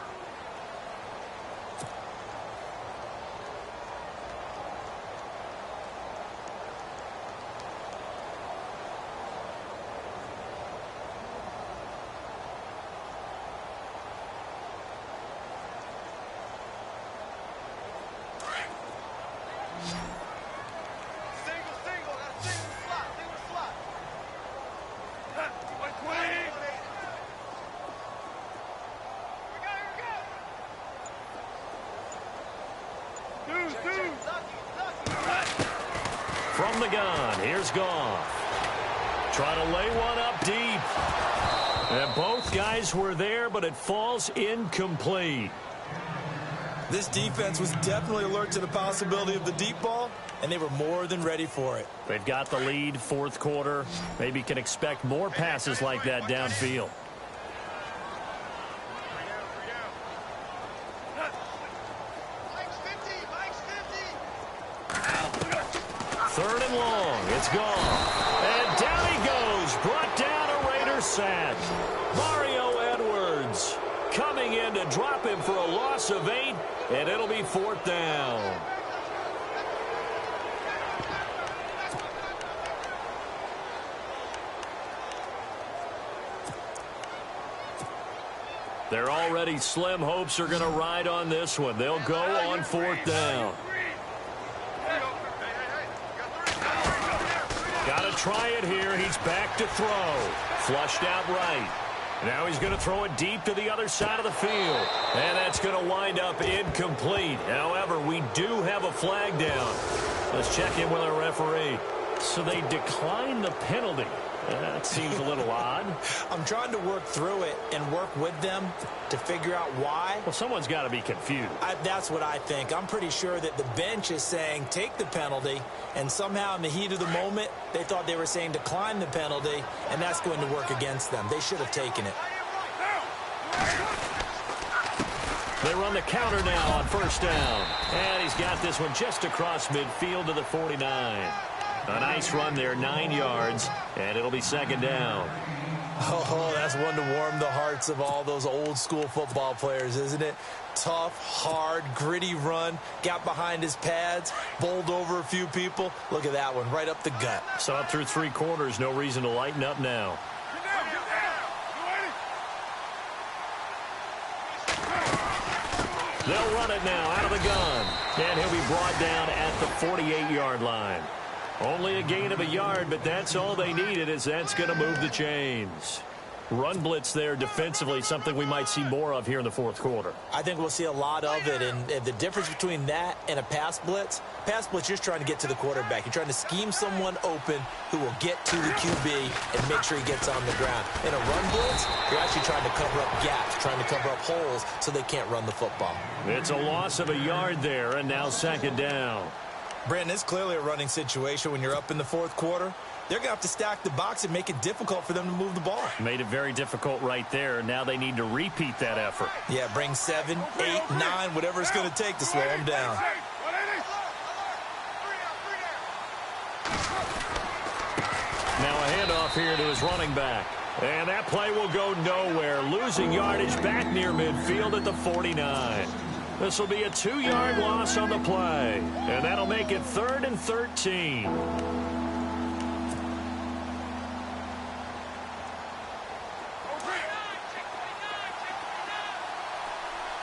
from the gun. Here's Goff. Trying to lay one up deep. And both guys were there, but it falls incomplete. This defense was definitely alert to the possibility of the deep ball, and they were more than ready for it. They've got the lead, fourth quarter. Maybe can expect more passes like that downfield. Third and long. It's gone. And down he goes. Brought down a Raider sack. Mario Edwards coming in to drop him for a loss of 8, and it'll be fourth down. They're already slim hopes are going to ride on this one. They'll go on fourth down. Got to try it here. He's back to throw. Flushed out right. Now he's going to throw it deep to the other side of the field. And that's going to wind up incomplete. However, we do have a flag down. Let's check in with our referee. So they decline the penalty. That seems a little odd. I'm trying to work through it and work with them to figure out why. Well, someone's got to be confused. That's what I think. I'm pretty sure that the bench is saying take the penalty, and somehow in the heat of the moment, they thought they were saying decline the penalty, and that's going to work against them. They should have taken it. They run the counter now on first down. And he's got this one just across midfield to the 49. A nice run there, 9 yards, and it'll be second down. Oh, that's one to warm the hearts of all those old-school football players, isn't it? Tough, hard, gritty run, got behind his pads, bowled over a few people. Look at that one, right up the gut. So up through 3 quarters, no reason to lighten up now. They'll run it now out of the gun, and he'll be brought down at the 48-yard line. Only a gain of a yard, but that's all they needed, as that's going to move the chains. Run blitz there defensively, something we might see more of here in the fourth quarter. I think we'll see a lot of it, and the difference between that and a pass blitz, you're just trying to get to the quarterback. You're trying to scheme someone open who will get to the QB and make sure he gets on the ground. In a run blitz, you're actually trying to cover up gaps, trying to cover up holes so they can't run the football. It's a loss of a yard there, and now second down. Brandon, it's clearly a running situation when you're up in the fourth quarter. They're going to have to stack the box and make it difficult for them to move the ball. Made it very difficult right there. Now they need to repeat that effort. Yeah, bring 7, 8, 9, whatever it's going to take to slow them down. Now a handoff here to his running back. And that play will go nowhere. Losing yardage back near midfield at the 49. This will be a 2-yard loss on the play. And that'll make it 3rd and 13.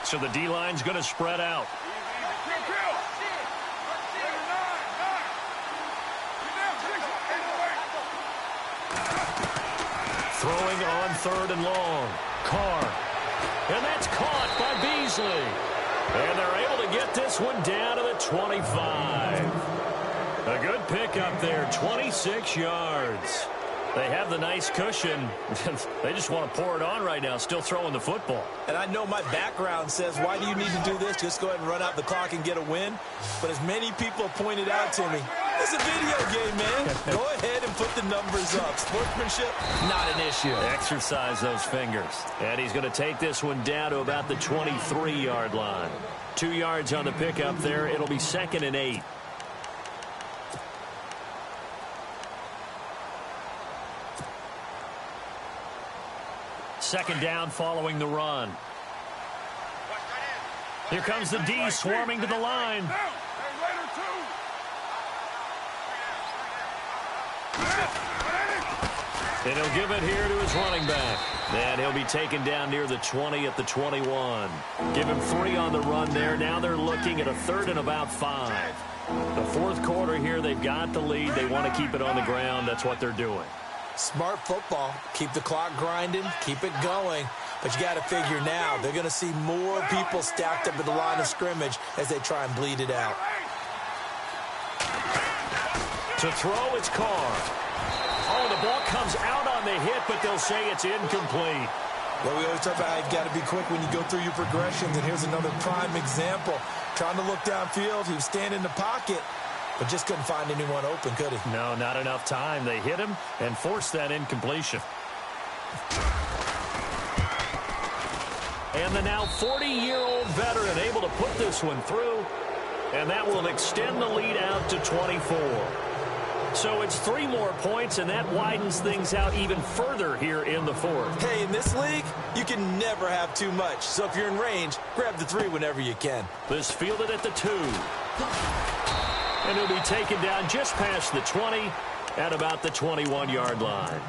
So the D-line's going to spread out. Throwing on 3rd and long. Carr. And that's caught by Beasley. And they're able to get this one down to the 25. A good pickup there, 26 yards. They have the nice cushion. They just want to pour it on right now, still throwing the football. And I know my background says, why do you need to do this? Just go ahead and run out the clock and get a win. But as many people have pointed out to me, it's a video game, man. Go ahead and put the numbers up. Sportsmanship, not an issue. Exercise those fingers. And he's going to take this one down to about the 23-yard line. 2 yards on the pickup there. It'll be 2nd and 8. Second down following the run. Here comes the D swarming to the line. And he'll give it here to his running back. And he'll be taken down near the 20 at the 21. Give him 3 on the run there. Now they're looking at a 3rd and about 5. The fourth quarter here, they've got the lead. They want to keep it on the ground. That's what they're doing. Smart football. Keep the clock grinding. Keep it going. But you got to figure now, they're going to see more people stacked up at the line of scrimmage as they try and bleed it out. To throw, it's Carr. Oh, the ball comes out on the hit, but they'll say it's incomplete. Well, we always talk about how you've got to be quick when you go through your progressions, and here's another prime example. Trying to look downfield, he was standing in the pocket, but just couldn't find anyone open, could he? No, not enough time. They hit him and forced that incompletion. And the now 40-year-old veteran able to put this one through, and that will extend the lead out to 24. So it's 3 more points, and that widens things out even further here in the fourth. Hey, in this league, you can never have too much. So if you're in range, grab the 3 whenever you can. This fielded at the 2. And he'll be taken down just past the 20 at about the 21-yard line.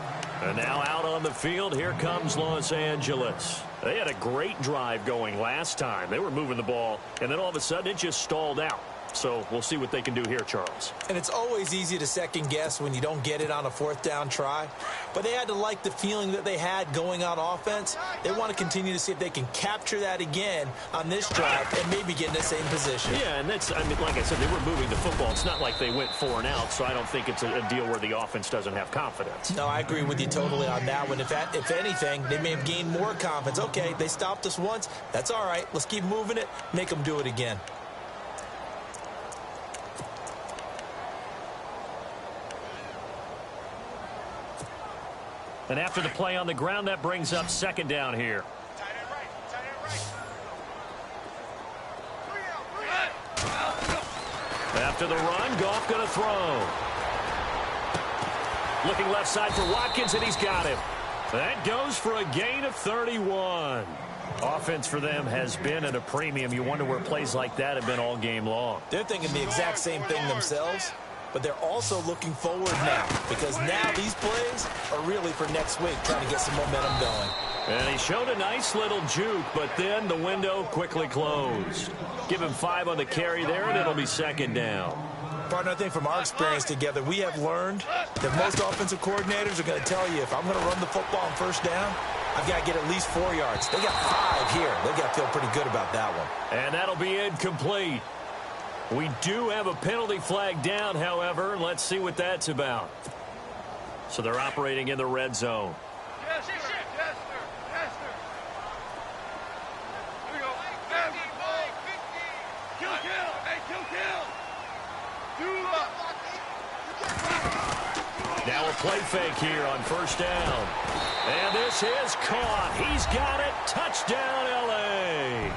And now out on the field, here comes Los Angeles. They had a great drive going last time. They were moving the ball, and then all of a sudden it just stalled out. So we'll see what they can do here, Charles. And it's always easy to second guess when you don't get it on a 4th down try. But they had to like the feeling that they had going on offense. They want to continue to see if they can capture that again on this drive and maybe get in the same position. Yeah, and that's, I mean, like I said, they were moving the football. It's not like they went 4 and out, so I don't think it's a deal where the offense doesn't have confidence. No, I agree with you totally on that one. If anything, they may have gained more confidence. Okay, they stopped us once. That's all right. Let's keep moving it. Make them do it again. And after the play on the ground, that brings up 2nd down here. Tight end right. Tight end right. After the run, Goff going to throw. Looking left side for Watkins, and he's got him. That goes for a gain of 31. Offense for them has been at a premium. You wonder where plays like that have been all game long. They're thinking the exact same thing themselves. But they're also looking forward now, because now these plays are really for next week, trying to get some momentum going. And he showed a nice little juke, but then the window quickly closed. Give him 5 on the carry there, and it'll be 2nd down. Partner, I think from our experience together, we have learned that most offensive coordinators are going to tell you, if I'm going to run the football on 1st down, I've got to get at least 4 yards. They got 5 here. They've got to feel pretty good about that one. And that'll be incomplete. We do have a penalty flag down, however. Let's see what that's about. So they're operating in the red zone. Yes, sir. Yes, sir. Yes, sir. Here we go. 50, Mike, 50. Kill. Hey, kill. Now a play fake here on 1st down. And this is caught. He's got it. Touchdown, L.A.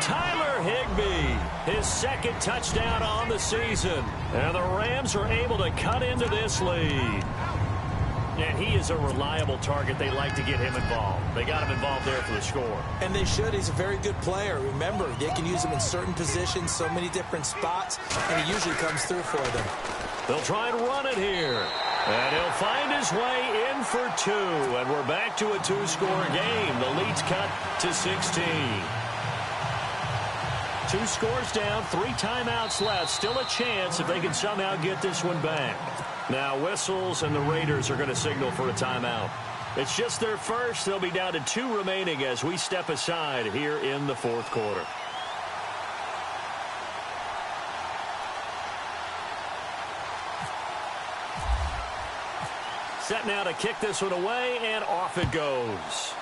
Tyler Higbee, his 2nd touchdown on the season. And the Rams are able to cut into this lead. And he is a reliable target. They like to get him involved. They got him involved there for the score. And they should. He's a very good player. Remember, they can use him in certain positions, so many different spots, and he usually comes through for them. They'll try and run it here. And he'll find his way in for 2. And we're back to a 2-score game. The lead's cut to 16. 2 scores down, 3 timeouts left. Still a chance if they can somehow get this one back. Now whistles, and the Raiders are going to signal for a timeout. It's just their first. They'll be down to 2 remaining as we step aside here in the 4th quarter. Set now to kick this one away, and off it goes.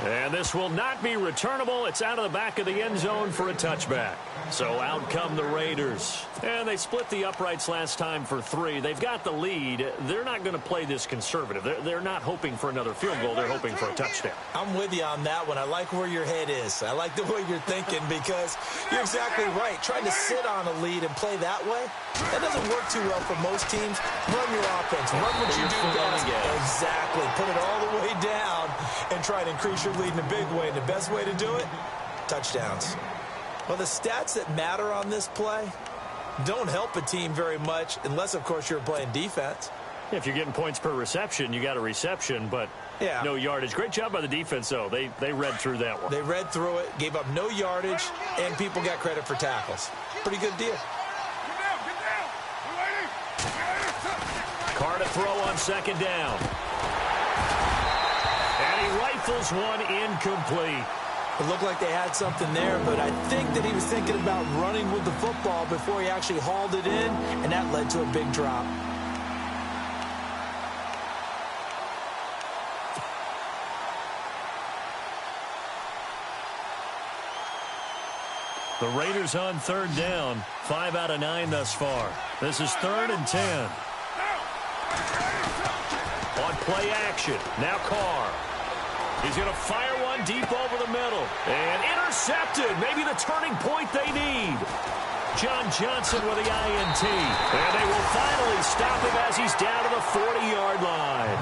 And this will not be returnable. It's out of the back of the end zone for a touchback. So out come the Raiders. And they split the uprights last time for 3. They've got the lead. They're not going to play this conservative. They're not hoping for another field goal. They're hoping for a touchdown. I'm with you on that one. I like where your head is. I like the way you're thinking, because you're exactly right. Trying to sit on a lead and play that way, that doesn't work too well for most teams. Run your offense. Run what you do best. Exactly. Put it all the way down and try to increase your lead in a big way. And the best way to do it, touchdowns. Well, the stats that matter on this play don't help a team very much unless, of course, you're playing defense. If you're getting points per reception, you got a reception, but no yardage. Great job by the defense, though. They read through that one. They read through it, gave up no yardage, and people got credit for tackles. Pretty good deal. Get down. We're waiting. Carr to throw on 2nd down. And he rifles one incomplete. It looked like they had something there, but I think that he was thinking about running with the football before he actually hauled it in, and that led to a big drop. The Raiders on third down. 5 out of 9 thus far. This is 3rd and 10. On play action. Now Carr. He's going to fire one deep over the middle. And intercepted. Maybe the turning point they need. John Johnson with the INT. And they will finally stop him as he's down to the 40-yard line.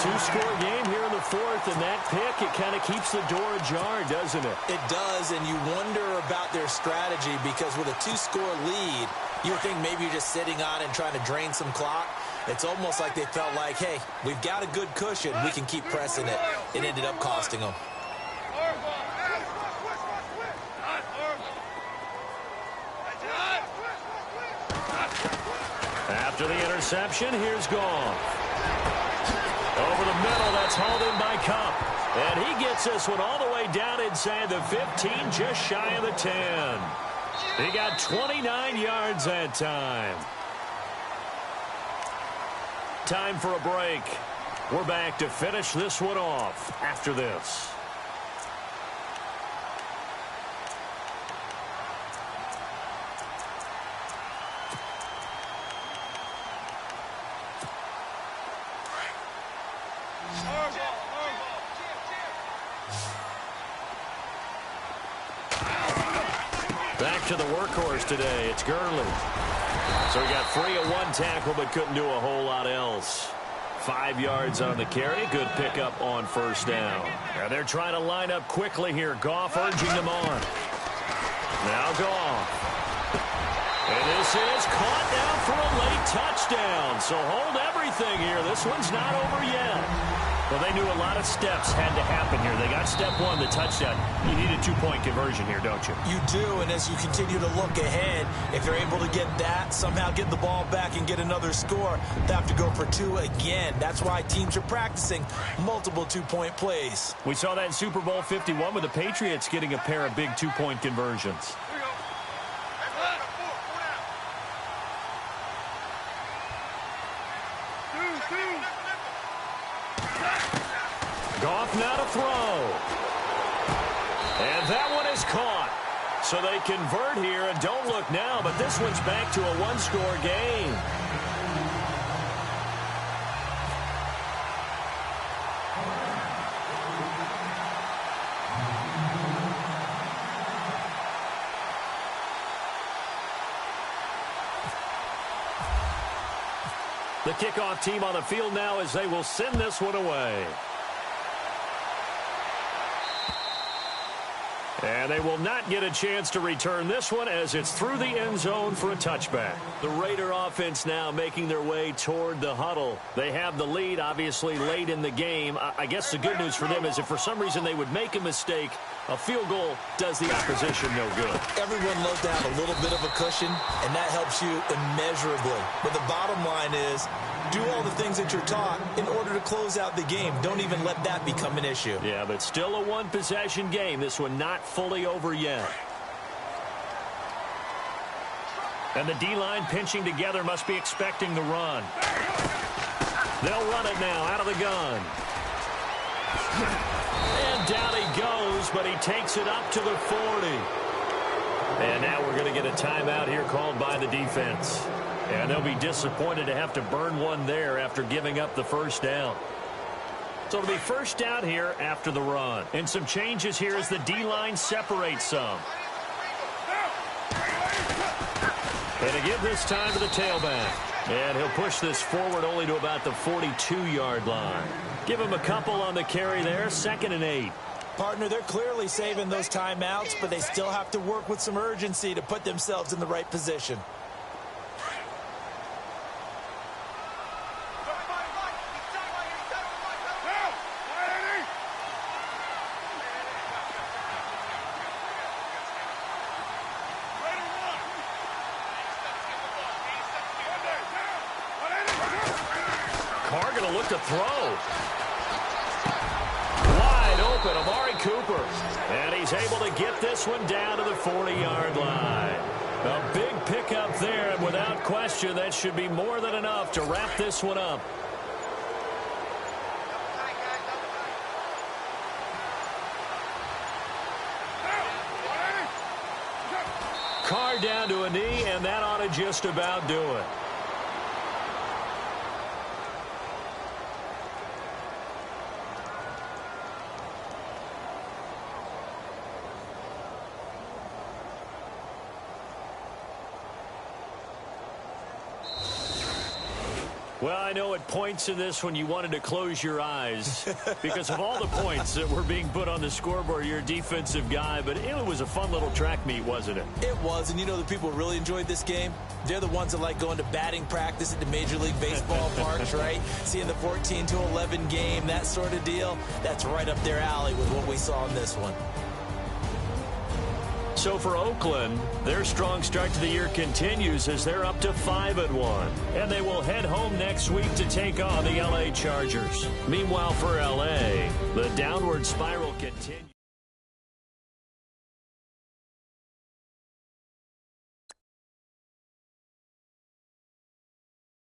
2-score game here in the 4th, and that pick, it kind of keeps the door ajar, doesn't it? It does, and you wonder about their strategy because with a 2-score lead, you would think maybe you're just sitting on and trying to drain some clock. It's almost like they felt like, hey, we've got a good cushion. We can keep pressing it. It ended up costing them. After the interception, here's Goff. Over the middle, that's hauled in by Cup. And he gets this one all the way down inside the 15, just shy of the 10. He got 29 yards that time. Time for a break. We're back to finish this one off after this. Back to the workhorse today. It's Gurley. So he got free of one tackle but couldn't do a whole lot else. 5 yards on the carry. Good pickup on first down. Now they're trying to line up quickly here. Goff urging them on. Now Goff. And this is caught down for a late touchdown. So hold everything here. This one's not over yet. Well, they knew a lot of steps had to happen here. They got step 1, the touchdown. You need a 2-point conversion here, don't you? You do, and as you continue to look ahead, if they're able to get that, somehow get the ball back and get another score, they have to go for 2 again. That's why teams are practicing multiple 2-point plays. We saw that in Super Bowl 51 with the Patriots getting a pair of big 2-point conversions. Goff now to throw. And that one is caught. So they convert here, and don't look now, but this one's back to a 1-score game. The kickoff team on the field now as they will send this one away. And they will not get a chance to return this one as it's through the end zone for a touchback. The Raider offense now making their way toward the huddle. They have the lead, obviously, late in the game. I guess the good news for them is if for some reason they would make a mistake, a field goal does the opposition no good. Everyone loves to have a little bit of a cushion, and that helps you immeasurably. But the bottom line is, do all the things that you're taught in order to close out the game. Don't even let that become an issue. Yeah, but still a one-possession game. This one not fully over yet. And the D-line pinching together must be expecting the run. They'll run it now out of the gun. And down he goes, but he takes it up to the 40. And now we're going to get a timeout here called by the defense. And they'll be disappointed to have to burn one there after giving up the first down. So it'll be first down here after the run. And some changes here as the D-line separates some. And again this time to the tailback. And he'll push this forward only to about the 42-yard line. Give him a couple on the carry there. 2nd and 8. Partner, they're clearly saving those timeouts, but they still have to work with some urgency to put themselves in the right position. Carr going to look to throw. Wide open, Amari Cooper. And he's able to get this one down to the 40-yard line. A big pickup there, and without question, that should be more than enough to wrap this one up. Carr down to a knee, and that ought to just about do it. Well, I know at points in this when you wanted to close your eyes because of all the points that were being put on the scoreboard. You're a defensive guy, but it was a fun little track meet, wasn't it? It was, and you know the people who really enjoyed this game? They're the ones that like going to batting practice at the Major League Baseball parks, right? Seeing the 14-11 game, that sort of deal. That's right up their alley with what we saw in this one. So for Oakland, their strong start to the year continues as they're up to 5-1. And they will head home next week to take on the LA Chargers. Meanwhile, for LA, the downward spiral continues.